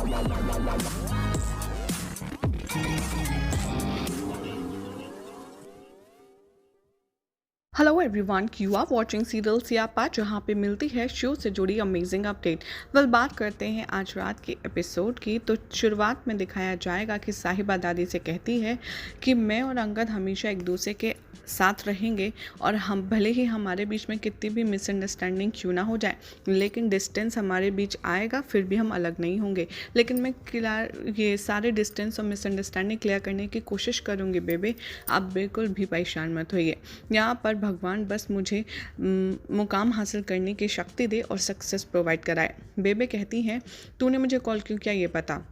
Hello everyone, you are watching serial Siyapa, जहाँ पे मिलती है शो से जुड़ी अमेजिंग अपडेट। बात करते हैं आज रात के एपिसोड की। तो शुरुआत में दिखाया जाएगा कि साहिबा दादी से कहती है कि मैं और अंगद हमेशा एक दूसरे के साथ रहेंगे और हम भले ही हमारे बीच में कितनी भी मिसअंडरस्टैंडिंग क्यों ना हो जाए, लेकिन डिस्टेंस हमारे बीच आएगा, फिर भी हम अलग नहीं होंगे। लेकिन मैं ये सारे डिस्टेंस और मिसअंडरस्टैंडिंग क्लियर करने की कोशिश करूँगी बेबे, आप बिल्कुल भी परेशान मत होइए। यहाँ पर भगवान बस मुझे मुकाम हासिल करने की शक्ति दे और सक्सेस प्रोवाइड कराए। बेबे कहती हैं, तूने मुझे कॉल क्यों किया ये बता।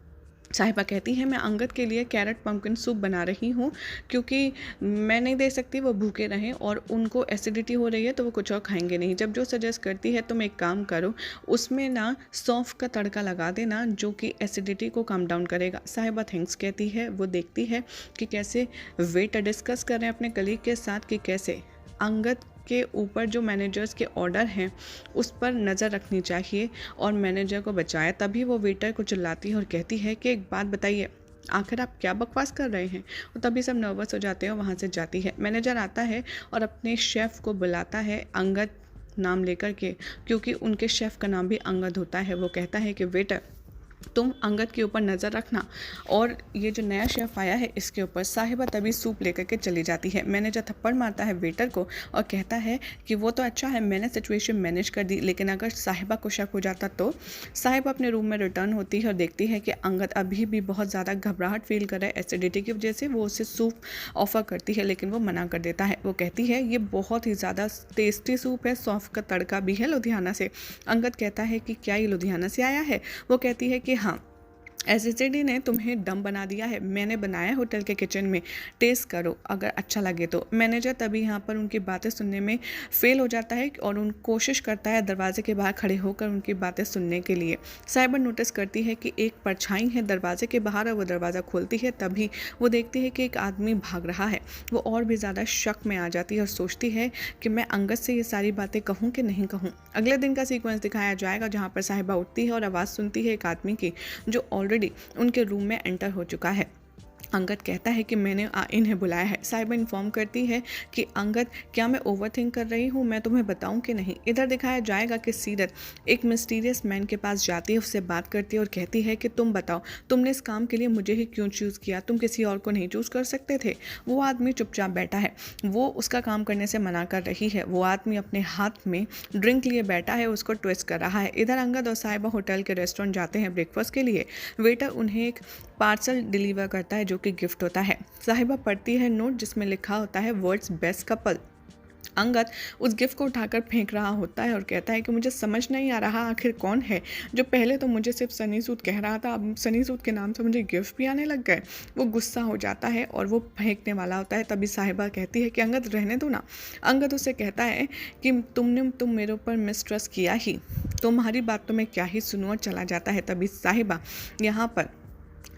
साहिबा कहती है, मैं अंगद के लिए कैरेट पम्पकिन सूप बना रही हूँ क्योंकि मैं नहीं दे सकती वो भूखे रहें और उनको एसिडिटी हो रही है तो वो कुछ और खाएंगे नहीं। जब जो सजेस्ट करती है तुम एक काम करो, उसमें ना सौंफ का तड़का लगा देना जो कि एसिडिटी को कम डाउन करेगा। साहिबा थैंक्स कहती है। वो देखती है कि कैसे वेट डिस्कस कर रहे हैं अपने कलीग के साथ कि कैसे अंगद के ऊपर जो मैनेजर्स के ऑर्डर हैं उस पर नज़र रखनी चाहिए और मैनेजर को बचाया। तभी वो वेटर को चिल्लाती है और कहती है कि एक बात बताइए, आखिर आप क्या बकवास कर रहे हैं। और तभी सब नर्वस हो जाते हैं और वहाँ से जाती है। मैनेजर आता है और अपने शेफ़ को बुलाता है अंगद नाम लेकर के, क्योंकि उनके शेफ़ का नाम भी अंगद होता है। वो कहता है कि वेटर, तुम अंगद के ऊपर नज़र रखना और ये जो नया शेफ़ आया है इसके ऊपर। साहिबा तभी सूप लेकर के चली जाती है। मैनेजर थप्पड़ मारता है वेटर को और कहता है कि वो तो अच्छा है, मैंने सिचुएशन मैनेज कर दी, लेकिन अगर साहिबा को शक हो जाता तो। साहिबा अपने रूम में रिटर्न होती है और देखती है कि अंगद अभी भी बहुत ज़्यादा घबराहट फील कर रहा है एसिडिटी की वजह से। वो उसे सूप ऑफ़र करती है लेकिन वो मना कर देता है। वो कहती है ये बहुत ही ज़्यादा टेस्टी सूप है, सौंफ का तड़का भी है लुधियाना से। अंगद कहता है कि क्या ये लुधियाना से आया है। वो कहती है कि हाँ, एसिडिटी ने तुम्हें दम बना दिया है, मैंने बनाया होटल के किचन में, टेस्ट करो अगर अच्छा लगे तो। मैनेजर तभी यहाँ पर उनकी बातें सुनने में फेल हो जाता है और उन कोशिश करता है दरवाजे के बाहर खड़े होकर उनकी बातें सुनने के लिए। साहिबा नोटिस करती है कि एक परछाई है दरवाजे के बाहर और वो दरवाज़ा खोलती है। तभी वो देखती है कि एक आदमी भाग रहा है। वो और भी ज़्यादा शक में आ जाती है और सोचती है कि मैं अंगद से ये सारी बातें कहूँ कि नहीं कहूँ। अगले दिन का सीक्वेंस दिखाया जाएगा जहाँ पर साहिबा उठती है और आवाज़ सुनती है एक आदमी की जो ऑलरेडी उनके रूम में एंटर हो चुका है। अंगद कहता है कि मैंने इन्हें बुलाया है। साहिबा इन्फॉर्म करती है कि अंगद, क्या मैं ओवरथिंक कर रही हूँ, मैं तुम्हें बताऊँ कि नहीं। इधर दिखाया जाएगा कि सीरत एक मिस्टीरियस मैन के पास जाती है, उससे बात करती है और कहती है कि तुम बताओ, तुमने इस काम के लिए मुझे ही क्यों चूज़ किया, तुम किसी और को नहीं चूज़ कर सकते थे। वो आदमी चुपचाप बैठा है, वो उसका काम करने से मना कर रही है। वो आदमी अपने हाथ में ड्रिंक लिए बैठा है, उसको ट्विस्ट कर रहा है। इधर अंगद और साहिबा होटल के रेस्टोरेंट जाते हैं ब्रेकफास्ट के लिए। वेटर उन्हें एक पार्सल डिलीवर करता है जो कि गिफ्ट होता है। साहिबा पढ़ती है नोट जिसमें लिखा होता है वर्ल्ड्स बेस्ट कपल। अंगद उस गिफ्ट को उठाकर फेंक रहा होता है और कहता है कि मुझे समझ नहीं आ रहा आखिर कौन है जो पहले तो मुझे सिर्फ सनी सूद कह रहा था, अब सनी सूद के नाम से मुझे गिफ्ट भी आने लग गए। वो गुस्सा हो जाता है और वो फेंकने वाला होता है। तभी साहिबा कहती है कि अंगद रहने दो ना। अंगद उससे कहता है कि तुम मेरे ऊपर मिसट्रस्ट किया ही, तुम्हारी बात तो मैं क्या ही सुनूं, और चला जाता है। तभी साहिबा यहाँ पर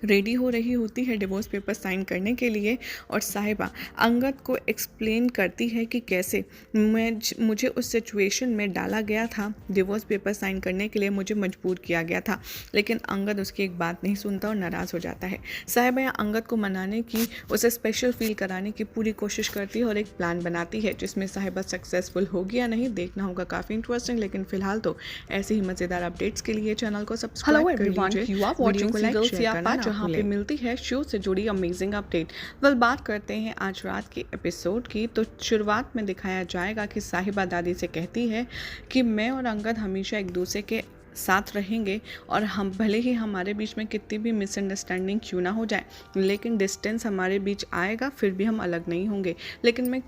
रेडी हो रही होती है डिवोर्स पेपर साइन करने के लिए और साहिबा अंगद को एक्सप्लेन करती है कि कैसे मुझे उस सिचुएशन में डाला गया था, डिवोर्स पेपर साइन करने के लिए मुझे मजबूर किया गया था। लेकिन अंगद उसकी एक बात नहीं सुनता और नाराज़ हो जाता है। साहिबा अंगद को मनाने की, उसे स्पेशल फील कराने की पूरी कोशिश करती है और एक प्लान बनाती है जिसमें साहिबा सक्सेसफुल होगी या नहीं देखना होगा, काफ़ी इंटरेस्टिंग। लेकिन फिलहाल तो ऐसे ही मज़ेदार अपडेट्स के लिए चैनल को सब्सक्राइब कर लीजिए, वीडियो को लाइक शेयर करना, जहाँ पे मिलती है शो से जुड़ी अमेजिंग अपडेट। बात करते हैं आज रात के एपिसोड की। तो शुरुआत में दिखाया जाएगा कि साहिबा दादी से कहती है कि मैं और अंगद हमेशा एक दूसरे के साथ रहेंगे और हम भले ही हमारे बीच में कितनी भी मिसअंडरस्टैंडिंग क्यों ना हो जाए, लेकिन डिस्टेंस हमारे बीच आएगा, फिर भी हम अलग नहीं होंगे। लेकिन मैं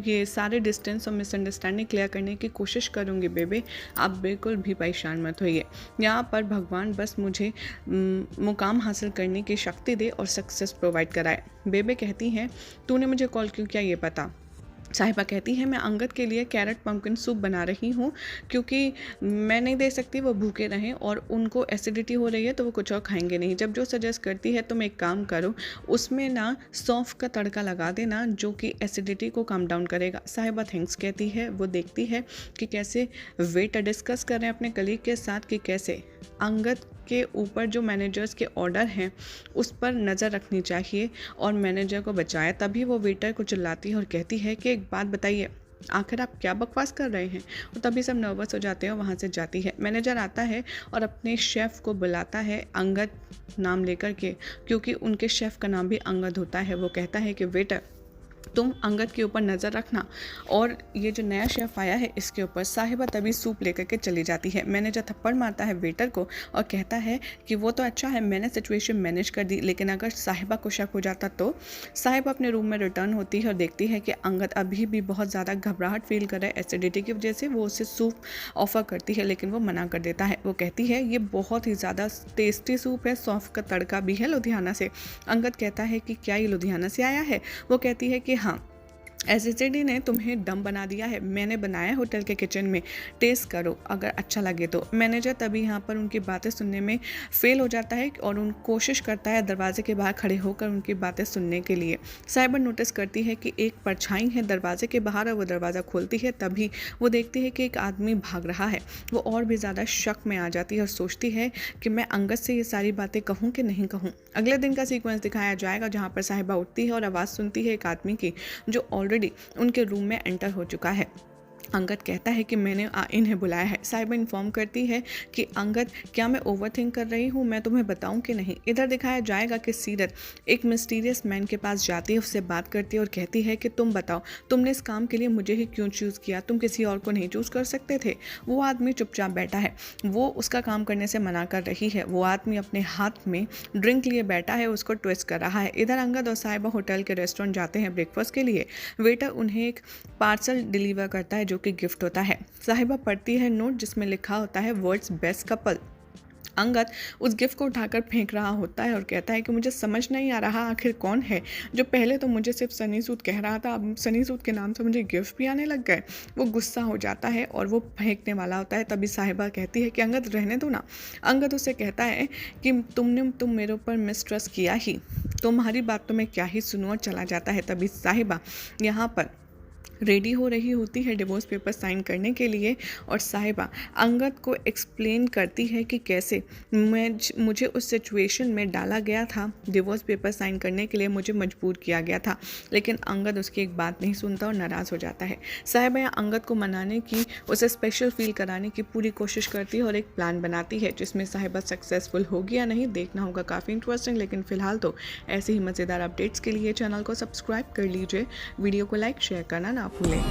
ये सारे डिस्टेंस और मिसअंडरस्टैंडिंग क्लियर करने की कोशिश करूँगी बेबे, आप बिल्कुल भी परेशान मत होइए। यहाँ पर भगवान बस मुझे मुकाम हासिल करने की शक्ति दे और सक्सेस प्रोवाइड कराए। बेबे कहती हैं, तूने मुझे कॉल क्यों किया ये बता। साहिबा कहती है मैं अंगद के लिए कैरेट पम्पकिन सूप बना रही हूँ क्योंकि मैं नहीं दे सकती वो भूखे रहें और उनको एसिडिटी हो रही है तो वो कुछ और खाएंगे नहीं। जब जो सजेस्ट करती है तुम एक काम करो, उसमें ना सौंफ का तड़का लगा देना जो कि एसिडिटी को कम डाउन करेगा। साहिबा थैंक्स कहती है। वो देखती है कि कैसे वेटर डिस्कस कर रहे हैं अपने कलीग के साथ कि कैसे अंगद के ऊपर जो मैनेजर्स के ऑर्डर हैं उस पर नज़र रखनी चाहिए और मैनेजर को बचाए। तभी वो वेटर को चिल्लाती है और कहती है कि एक बात बताइए, आखिर आप क्या बकवास कर रहे हैं। और तभी सब नर्वस हो जाते हैं और वहाँ से जाती है। मैनेजर आता है और अपने शेफ़ को बुलाता है अंगद नाम लेकर के, क्योंकि उनके शेफ़ का नाम भी अंगद होता है। वो कहता है कि वेटर तुम अंगद के ऊपर नज़र रखना और ये जो नया शेफ़ आया है इसके ऊपर। साहिबा तभी सूप लेकर के चली जाती है। मैनेजर थप्पड़ मारता है वेटर को और कहता है कि वो तो अच्छा है मैंने सिचुएशन मैनेज कर दी, लेकिन अगर साहिबा को शक हो जाता तो। साहिबा अपने रूम में रिटर्न होती है और देखती है कि अंगद अभी भी बहुत ज़्यादा घबराहट फील कर रहा है एसिडिटी की वजह से। वो उसे सूप ऑफ़र करती है लेकिन वो मना कर देता है। वो कहती है ये बहुत ही ज़्यादा टेस्टी सूप है, सौंफ का तड़का भी है लुधियाना से। अंगद कहता है कि क्या ये लुधियाना से आया है। वो कहती है कि हाँ, एसिडिटी ने तुम्हें दम बना दिया है, मैंने बनाया होटल के किचन में, टेस्ट करो अगर अच्छा लगे तो। मैनेजर तभी यहाँ पर उनकी बातें सुनने में फ़ेल हो जाता है और उन कोशिश करता है दरवाजे के बाहर खड़े होकर उनकी बातें सुनने के लिए। साहिबा नोटिस करती है कि एक परछाई है दरवाजे के बाहर और वो दरवाज़ा खोलती है। तभी वो देखती है कि एक आदमी भाग रहा है। वो और भी ज़्यादा शक में आ जाती है और सोचती है कि मैं अंगद से ये सारी बातें कहूँ कि नहीं कहूँ। अगले दिन का सीक्वेंस दिखाया जाएगा जहाँ पर साहिबा उठती है और आवाज़ सुनती है एक आदमी की जो ऑलरेडी उनके रूम में एंटर हो चुका है। अंगद कहता है कि मैंने इन्हें बुलाया है। साहिबा इन्फॉर्म करती है कि अंगद क्या मैं ओवरथिंक कर रही हूँ, मैं तुम्हें बताऊँ कि नहीं। इधर दिखाया जाएगा कि सीरत एक मिस्टीरियस मैन के पास जाती है, उससे बात करती है और कहती है कि तुम बताओ तुमने इस काम के लिए मुझे ही क्यों चूज़ किया, तुम किसी और को नहीं चूज़ कर सकते थे। वो आदमी चुपचाप बैठा है, वो उसका काम करने से मना कर रही है। वो आदमी अपने हाथ में ड्रिंक लिए बैठा है, उसको ट्विस्ट कर रहा है। इधर अंगद और साहिबा होटल के रेस्टोरेंट जाते हैं ब्रेकफास्ट के लिए। वेटर उन्हें एक पार्सल डिलीवर करता है जो कि गिफ्ट होता है। साहिबा पढ़ती है नोट जिसमें लिखा होता है वर्ड्स बेस्ट कपल। अंगद उस गिफ्ट को उठाकर फेंक रहा होता है और कहता है कि मुझे समझ नहीं आ रहा आखिर कौन है जो पहले तो मुझे सिर्फ सनी सूद कह रहा था, अब सनी सूद के नाम से मुझे गिफ्ट भी आने लग गए। वो गुस्सा हो जाता है और वो फेंकने वाला होता है। तभी साहिबा कहती है कि अंगद रहने दो ना। अंगद उससे कहता है कि तुम मेरे ऊपर मिसट्रस्ट किया ही, तुम्हारी बात तो मैं क्या ही सुनूं, और चला जाता है। तभी साहिबा यहाँ पर रेडी हो रही होती है डिवोर्स पेपर साइन करने के लिए और साहिबा अंगद को एक्सप्लेन करती है कि कैसे मुझे उस सिचुएशन में डाला गया था, डिवोर्स पेपर साइन करने के लिए मुझे मजबूर किया गया था। लेकिन अंगद उसकी एक बात नहीं सुनता और नाराज़ हो जाता है। साहिबा यहाँ अंगद को मनाने की, उसे स्पेशल फील कराने की पूरी कोशिश करती है और एक प्लान बनाती है जिसमें साहिबा सक्सेसफुल होगी या नहीं देखना होगा, काफ़ी इंटरेस्टिंग। लेकिन फ़िलहाल तो ऐसे ही मज़ेदार अपडेट्स के लिए चैनल को सब्सक्राइब कर लीजिए, वीडियो को लाइक शेयर करना ना भूलें।